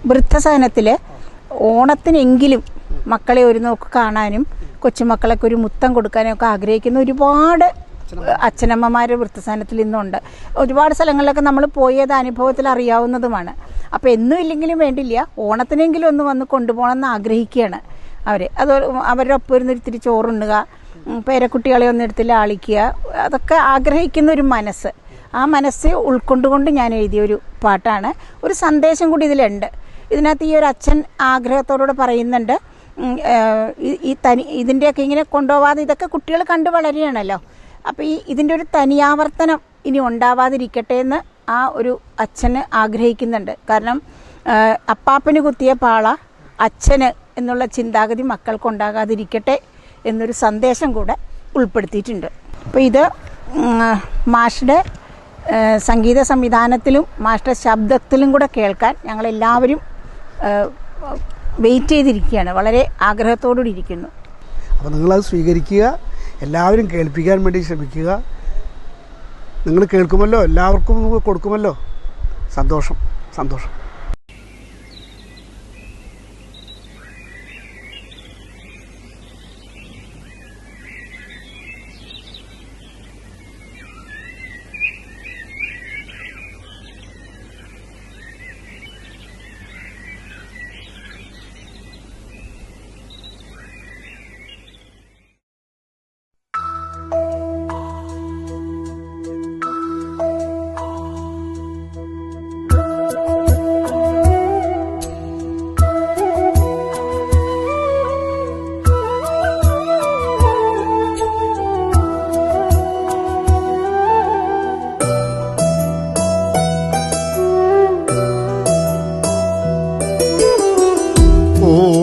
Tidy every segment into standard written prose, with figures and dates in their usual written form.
വൃദ്ധസദനത്തിൽ ഓണത്തിനെങ്കിലും മക്കളെ ഒരു നോക്ക് കാണാനും കൊച്ചുമക്കളൊക്കെ ഒരു മുത്തം കൊടുക്കാനും ഒക്കെ ആഗ്രഹിക്കുന്ന ഒരുപാട് അച്ഛനമ്മമാർ വൃദ്ധസദനത്തിൽ ഇന്നുണ്ട്. ഒരുപാട് സ്ഥലങ്ങളിലൊക്കെ നമ്മൾ പോയത് അനുഭവത്തിൽ അറിയാവുന്നതുമാണ്. അപ്പോൾ എന്നും ഇല്ലെങ്കിലും വേണ്ടില്ല, ഓണത്തിനെങ്കിലും ഒന്ന് വന്ന് കൊണ്ടുപോകണമെന്ന് ആഗ്രഹിക്കുകയാണ് അവർ. അത് അവരുടെ ഒപ്പം ഇരുന്നിത്തിരി ചോറുണ്ണുക, പേരക്കുട്ടികളെ ഒന്നെടുത്ത് ലാളിക്കുക, അതൊക്കെ ആഗ്രഹിക്കുന്ന ഒരു മനസ്സ്. ആ മനസ്സ് ഉൾക്കൊണ്ടുകൊണ്ട് ഞാൻ എഴുതിയൊരു പാട്ടാണ്. ഒരു സന്ദേശം കൂടി ഇതിലുണ്ട്. ഇതിനകത്ത് ഈ ഒരു അച്ഛൻ ആഗ്രഹത്തോടുകൂടെ പറയുന്നുണ്ട്, ഇതിൻ്റെയൊക്കെ ഇങ്ങനെ കൊണ്ടുപോകാതെ ഇതൊക്കെ കുട്ടികൾ കണ്ടു വളരുകയാണല്ലോ. അപ്പോൾ ഇതിൻ്റെ ഒരു തനിയാവർത്തനം ഇനി ഉണ്ടാവാതിരിക്കട്ടെ എന്ന് ആ ഒരു അച്ഛന് ആഗ്രഹിക്കുന്നുണ്ട്. കാരണം അപ്പാപ്പന് കുത്തിയ പാള അച്ഛന് എന്നുള്ള ചിന്താഗതി മക്കൾക്കുണ്ടാകാതിരിക്കട്ടെ എന്നൊരു സന്ദേശം കൂടെ ഉൾപ്പെടുത്തിയിട്ടുണ്ട്. അപ്പോൾ ഇത് മാഷ്ടെ സംഗീത സംവിധാനത്തിലും മാഷ്ടെ ശബ്ദത്തിലും കൂടെ കേൾക്കാൻ ഞങ്ങളെല്ലാവരും വെയിറ്റ് ചെയ്തിരിക്കുകയാണ്, വളരെ ആഗ്രഹത്തോടുകൂടി ഇരിക്കുന്നു. അപ്പോൾ നിങ്ങളത് സ്വീകരിക്കുക, എല്ലാവരും കേൾപ്പിക്കാൻ വേണ്ടി ശ്രമിക്കുക. നിങ്ങൾ കേൾക്കുമല്ലോ, എല്ലാവർക്കും കൊടുക്കുമല്ലോ. സന്തോഷം, സന്തോഷം.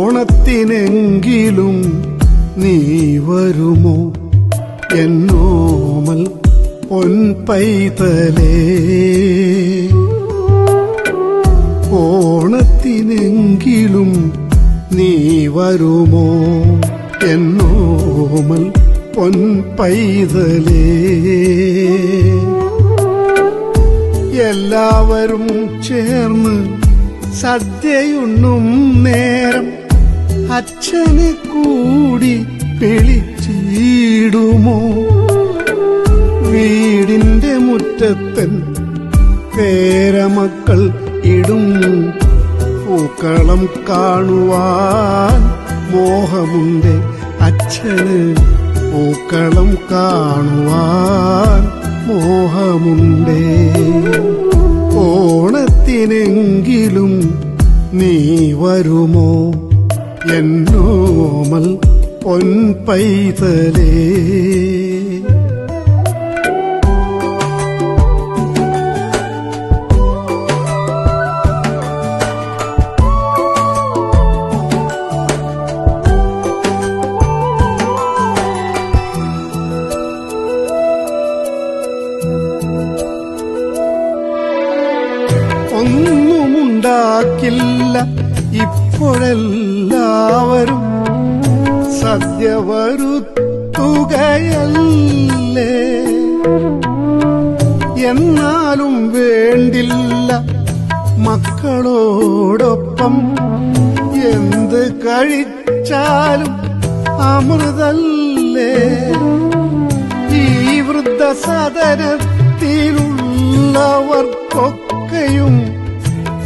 ഓണത്തിനെങ്കിലും നീ വരുമോ എന്നോമൽ പൊൻപൈതലേ, ഓണത്തിനെങ്കിലും നീ വരുമോ എന്നോമൽ പൊൻപൈതലേ. എല്ലാവരും ചേർന്ന് സദ്യയുണ്ണും നേരം അച്ഛനെ കൂടി വിളിച്ചിടുമോ? വീടിന്റെ മുറ്റത്തൻ പേരമക്കൾ ഇടും പൂക്കളം കാണുവാൻ മോഹമുണ്ട് അച്ഛന്, പൂക്കളം കാണുവാൻ മോഹമുണ്ട്. ഓണത്തിനെങ്കിലും നീ വരുമോ എന്നോമൽ പൊൻപൈതലേ. ഒന്നുമുണ്ടാക്കില്ല ഇപ്പോഴെല്ലാവരും സദ്യ വരുത്തുകയല്ലേ. എന്നാലും വേണ്ടില്ല മക്കളോടൊപ്പം എന്ത് കഴിച്ചാലും അമൃതല്ലേ. ഈ വൃദ്ധസദനത്തിലുള്ളവർക്കൊക്കെയും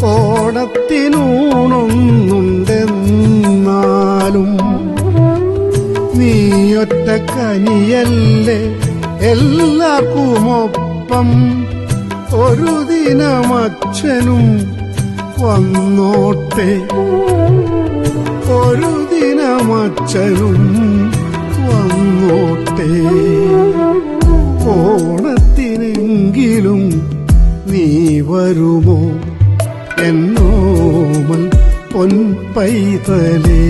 ഓണത്തിനൂണൊന്നുണ്ടെന്നാലും നീയൊറ്റ കനിയല്ലേ എല്ലാവർക്കുമൊപ്പം. ഒരു ദിനമച്ഛനും വന്നോട്ടെ, ഒരു ദിനമച്ഛനും വന്നോട്ടെ. ഓണത്തിനെങ്കിലും നീ വരുമോ എന്നോമൽ പൊൻപൈതലേ.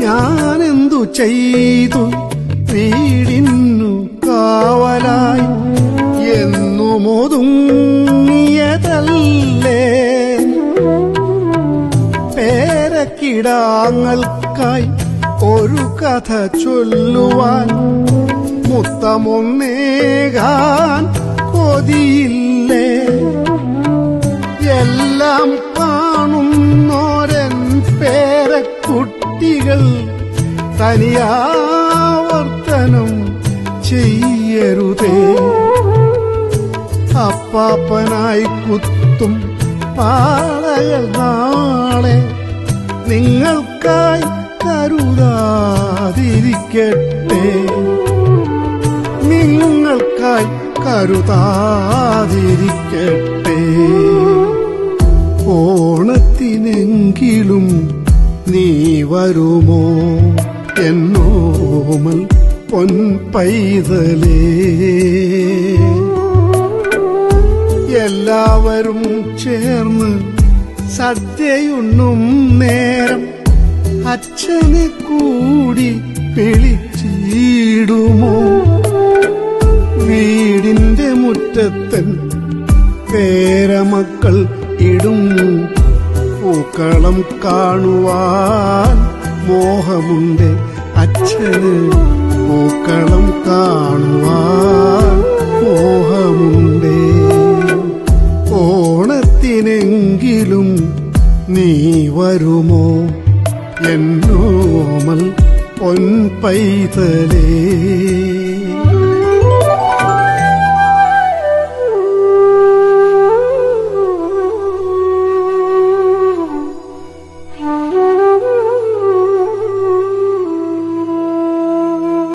ഞാനെന്തു ചെയ്തു വീടിന്നു കാവലായി ഒതുങ്ങിയതല്ലേ പേരക്കിടാങ്ങൾക്കായി ഒരു കഥ ചൊല്ലുവാൻ മുത്തമൊന്നേകാൻ കൊതിയില്ലേ എല്ലാം കാണുന്നോരൻ പേരക്കുട്ടികൾ തനിയാവർത്തനം ചെയ്യരുതേ അപ്പാപ്പനായി കുത്തും പാളകൾ നാളെ നിങ്ങൾക്കായി കരുതാതിരിക്കട്ടെ നിങ്ങൾക്കായി കരുതാതിരിക്കട്ടെ ഓണത്തിനെങ്കിലും നീ വരുമോ എന്നോമൽ പൊൻപൈതലേ എല്ലാവരും ചേർന്ന് സദ്യയുണ്ണും നേരം അച്ഛനെ കൂടി വിളിച്ചിടുമോ വീടിന്റെ മുറ്റത്തൻ പേരമക്കൾ ഇടും പൂക്കളം കാണുവാൻ മോഹമുണ്ട് അച്ഛന് പൂക്കളം കാണുവാൻ മോഹമുണ്ട് ഓണത്തിനെങ്കിലും നീ വരുമോ എന്നോമൽ പൊൻപൈതലേ